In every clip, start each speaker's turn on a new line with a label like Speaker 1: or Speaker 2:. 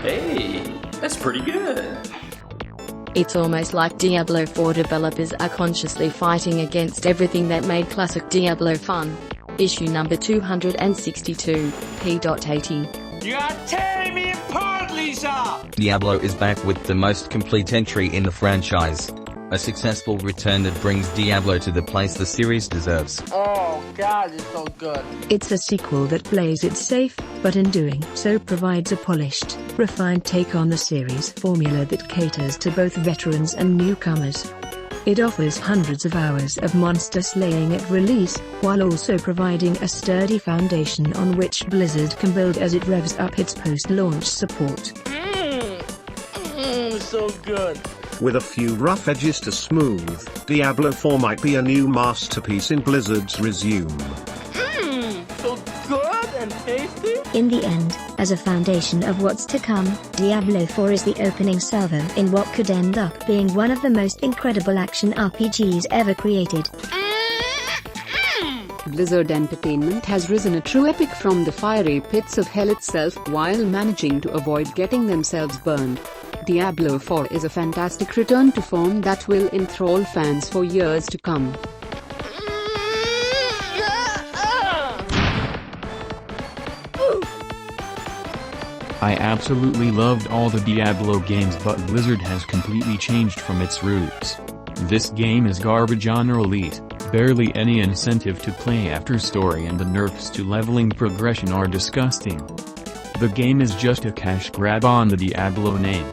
Speaker 1: Hey, that's pretty good.
Speaker 2: It's almost like Diablo IV developers are consciously fighting against everything that made classic Diablo fun. Issue number 262, p.80.
Speaker 3: You are tearing me apart, Lisa!
Speaker 4: Diablo is back with the most complete entry in the franchise. A successful return that brings Diablo to the place the series deserves.
Speaker 3: Oh God, it's so good.
Speaker 5: It's a sequel that plays it safe, but in doing so provides a polished, refined take on the series formula that caters to both veterans and newcomers. It offers hundreds of hours of monster slaying at release, while also providing a sturdy foundation on which Blizzard can build as it revs up its post-launch support.
Speaker 3: So good.
Speaker 6: With a few rough edges to smooth, Diablo 4 might be a new masterpiece in Blizzard's resume.
Speaker 3: So good and tasty.
Speaker 7: In the end, as a foundation of what's to come, Diablo 4 is the opening salvo in what could end up being one of the most incredible action RPGs ever created.
Speaker 8: Blizzard Entertainment has risen a true epic from the fiery pits of hell itself while managing to avoid getting themselves burned. Diablo 4 is a fantastic return to form that will enthrall fans for years to come.
Speaker 9: I absolutely loved all the Diablo games, but Blizzard has completely changed from its roots. This game is garbage on Elite, barely any incentive to play after story, and the nerfs to leveling progression are disgusting. The game is just a cash grab on the Diablo name.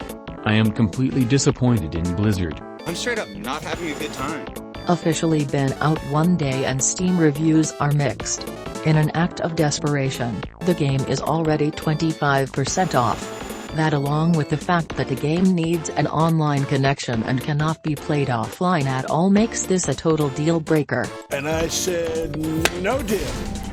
Speaker 9: I am completely disappointed in Blizzard.
Speaker 10: I'm straight up not having a good time.
Speaker 11: Officially been out one day and Steam reviews are mixed. In an act of desperation, the game is already 25% off. That, along with the fact that the game needs an online connection and cannot be played offline at all, makes this a total deal breaker.
Speaker 3: And I said no deal.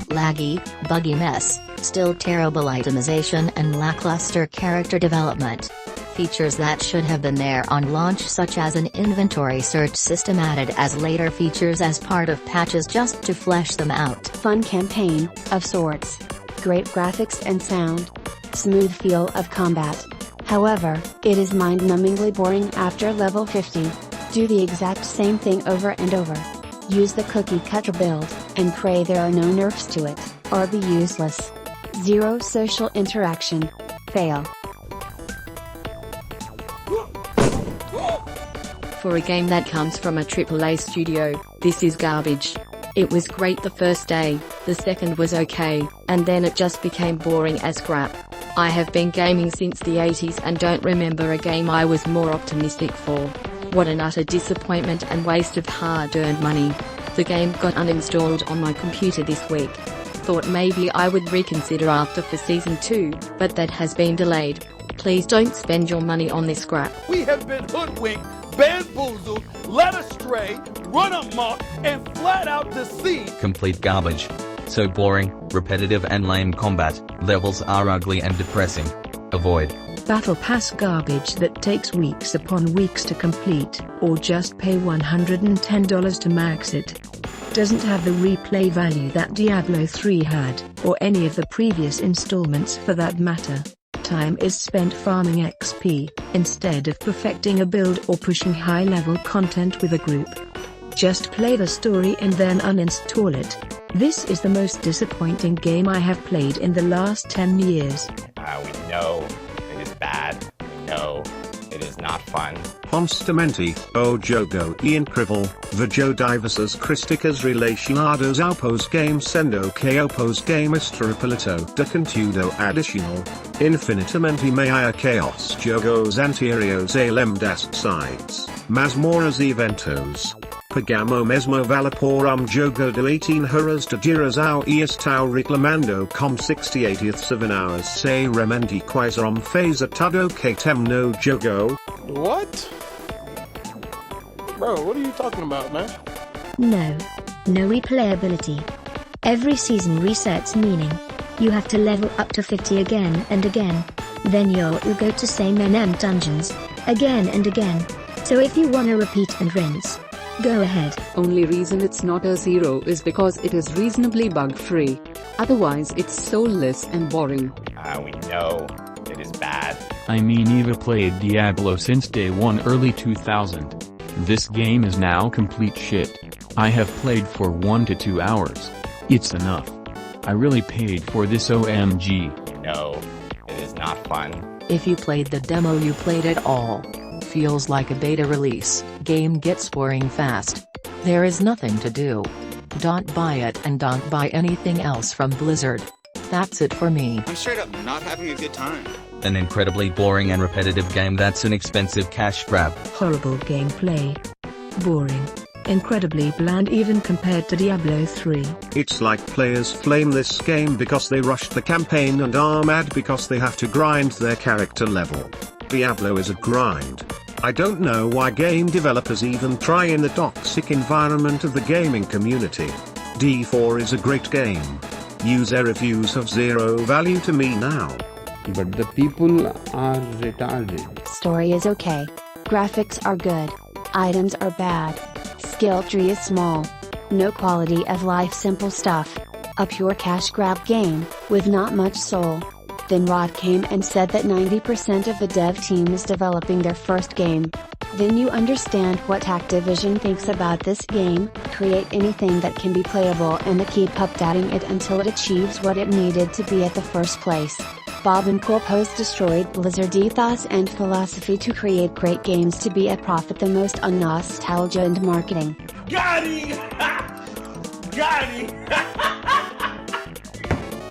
Speaker 7: Laggy, buggy mess, still terrible itemization and lackluster character development. Features that should have been there on launch, such as an inventory search system added as later features as part of patches just to flesh them out.
Speaker 8: Fun campaign, of sorts. Great graphics and sound. Smooth feel of combat. However, it is mind-numbingly boring after level 50. Do the exact same thing over and over. Use the cookie-cutter build, and pray there are no nerfs to it, or be useless. Zero social interaction. Fail.
Speaker 2: For a game that comes from a AAA studio, this is garbage. It was great the first day, the second was okay, and then it just became boring as crap. I have been gaming since the 80s and don't remember a game I was more optimistic for. What an utter disappointment and waste of hard-earned money. The game got uninstalled on my computer this week. Thought maybe I would reconsider after for Season 2, but that has been delayed. Please don't spend your money on this crap.
Speaker 3: We have been hoodwinked, bamboozled, led astray, run amok, and flat out deceived.
Speaker 4: Complete garbage. So boring, repetitive and lame combat, levels are ugly and depressing. Avoid.
Speaker 5: Battle Pass garbage that takes weeks upon weeks to complete, or just pay $110 to max it. Doesn't have the replay value that Diablo 3 had, or any of the previous installments for that matter. Time is spent farming XP, instead of perfecting a build or pushing high-level content with a group. Just play the story and then uninstall it. This is the most disappointing game I have played in the last 10 years.
Speaker 10: We know it is bad. We know it is not fun.
Speaker 6: Constamenti, o jogo e incrível, vejo diversas críticas relacionadas ao post-game sendo que o post-game extrapolado de conteúdo adicional. Infinitamente maior que os jogos anteriores além das sites, masmoras e eventos. Pagamo mesmo vale por jogo de 18 horas de duração e estou reclamando com 68 of an hours se realmente quais fez atado que tem no jogo.
Speaker 3: What? Bro, what are you talking about, man?
Speaker 7: No replayability. Every season resets, meaning you have to level up to 50 again and again. Then you'll go to same NM dungeons, again and again. So if you wanna repeat and rinse, go ahead.
Speaker 8: Only reason it's not a 0 is because it is reasonably bug-free. Otherwise it's soulless and boring.
Speaker 10: We know it is bad.
Speaker 9: I mean, Eva played Diablo since day one early 2000. This game is now complete shit. I have played for 1 to 2 hours. It's enough. I really paid for this OMG.
Speaker 10: No, it is not fun.
Speaker 11: If you played the demo, you played it all. Feels like a beta release. Game gets boring fast. There is nothing to do. Don't buy it and don't buy anything else from Blizzard. That's it for me.
Speaker 12: I'm straight up not having a good time.
Speaker 4: An incredibly boring and repetitive game that's an expensive cash grab.
Speaker 5: Horrible gameplay. Boring. Incredibly bland even compared to Diablo 3.
Speaker 6: It's like players flame this game because they rushed the campaign and are mad because they have to grind their character level. Diablo is a grind. I don't know why game developers even try in the toxic environment of the gaming community. D4 is a great game. User reviews have zero value to me now.
Speaker 13: But the people are retarded.
Speaker 8: Story is okay. Graphics are good. Items are bad. Skill tree is small. No quality of life, simple stuff. A pure cash grab game, with not much soul. Then Rod came and said that 90% of the dev team is developing their first game. Then you understand what Activision thinks about this game: create anything that can be playable and then keep updating it until it achieves what it needed to be at the first place. Bob and Corpos destroyed Blizzard ethos and philosophy to create great games to be a profit, the most on nostalgia and marketing.
Speaker 3: Got him! Got him!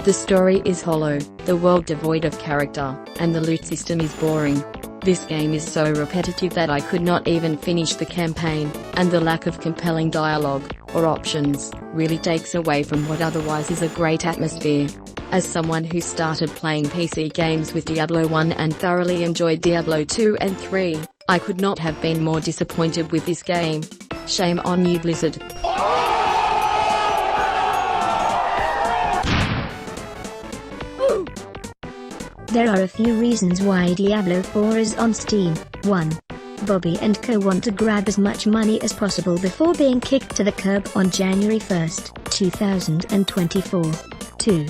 Speaker 2: The story is hollow, the world devoid of character, and the loot system is boring. This game is so repetitive that I could not even finish the campaign, and the lack of compelling dialogue, or options, really takes away from what otherwise is a great atmosphere. As someone who started playing PC games with Diablo 1 and thoroughly enjoyed Diablo 2 and 3, I could not have been more disappointed with this game. Shame on you, Blizzard.
Speaker 7: There are a few reasons why Diablo 4 is on Steam. 1. Bobby and co want to grab as much money as possible before being kicked to the curb on January 1st, 2024. 2.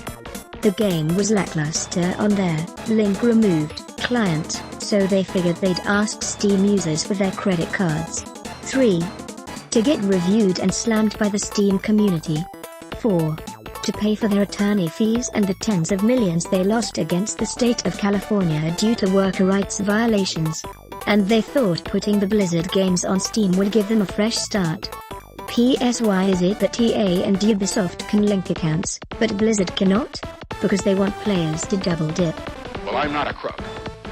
Speaker 7: The game was lackluster on their link removed client, so they figured they'd ask Steam users for their credit cards. 3. To get reviewed and slammed by the Steam community. 4. To pay for their attorney fees and the tens of millions they lost against the state of California due to worker rights violations. And they thought putting the Blizzard games on Steam would give them a fresh start. PS, why is it that EA and Ubisoft can link accounts, but Blizzard cannot? Because they want players to double dip.
Speaker 12: Well, I'm not a crook.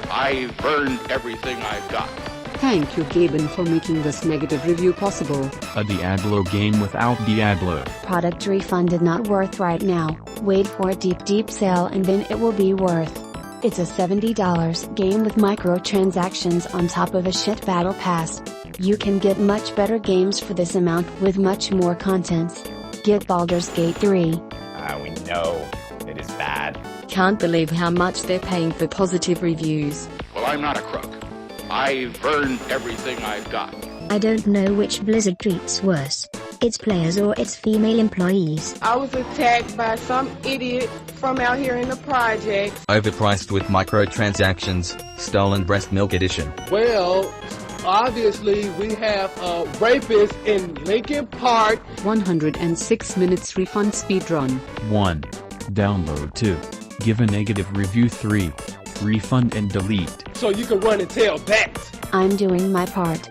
Speaker 12: I've earned everything I've got.
Speaker 14: Thank you, Gaben, for making this negative review possible.
Speaker 9: A Diablo game without Diablo.
Speaker 8: Product refunded, not worth right now. Wait for a deep sale and then it will be worth. It's a $70 game with microtransactions on top of a shit battle pass. You can get much better games for this amount with much more contents. Get Baldur's Gate 3.
Speaker 10: We know it is bad.
Speaker 2: Can't believe how much they're paying for positive reviews.
Speaker 12: Well, I'm not a crook. I've earned everything I've got.
Speaker 7: I don't know which Blizzard treats worse, its players or its female employees.
Speaker 15: I was attacked by some idiot from out here in the project.
Speaker 4: Overpriced with microtransactions, stolen breast milk edition.
Speaker 3: Well, obviously we have a rapist in Lincoln Park.
Speaker 14: 106 minutes refund speedrun.
Speaker 9: 1. Download 2. Give a negative review. 3. Refund and delete.
Speaker 3: So you can run and tell that.
Speaker 8: I'm doing my part.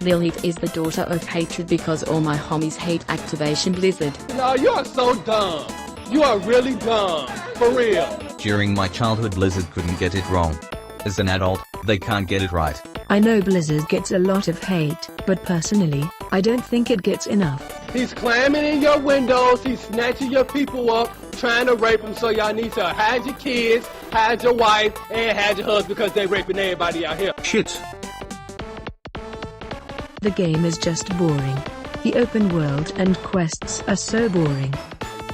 Speaker 2: Lilith is the daughter of hatred because all my homies hate Activation Blizzard.
Speaker 3: No, you are so dumb. You are really dumb. For real.
Speaker 4: During my childhood, Blizzard couldn't get it wrong. As an adult, they can't get it right.
Speaker 5: I know Blizzard gets a lot of hate, but personally, I don't think it gets enough.
Speaker 3: He's climbing in your windows, he's snatching your people up, trying to rape them, so y'all need to hide your kids, hide your wife, and hide your husband because they raping everybody out here.
Speaker 6: Shit.
Speaker 5: The game is just boring. The open world and quests are so boring.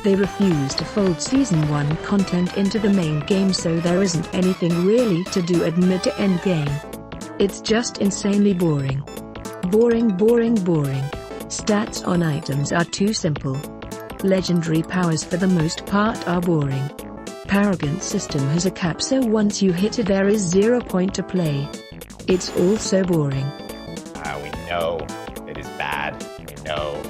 Speaker 5: They refuse to fold Season 1 content into the main game, so there isn't anything really to do at mid-to-end game. It's just insanely boring. Boring. Stats on items are too simple. Legendary powers for the most part are boring. Paragon system has a cap, so once you hit it there is 0 point to play. It's all so boring.
Speaker 10: We know it is bad. We know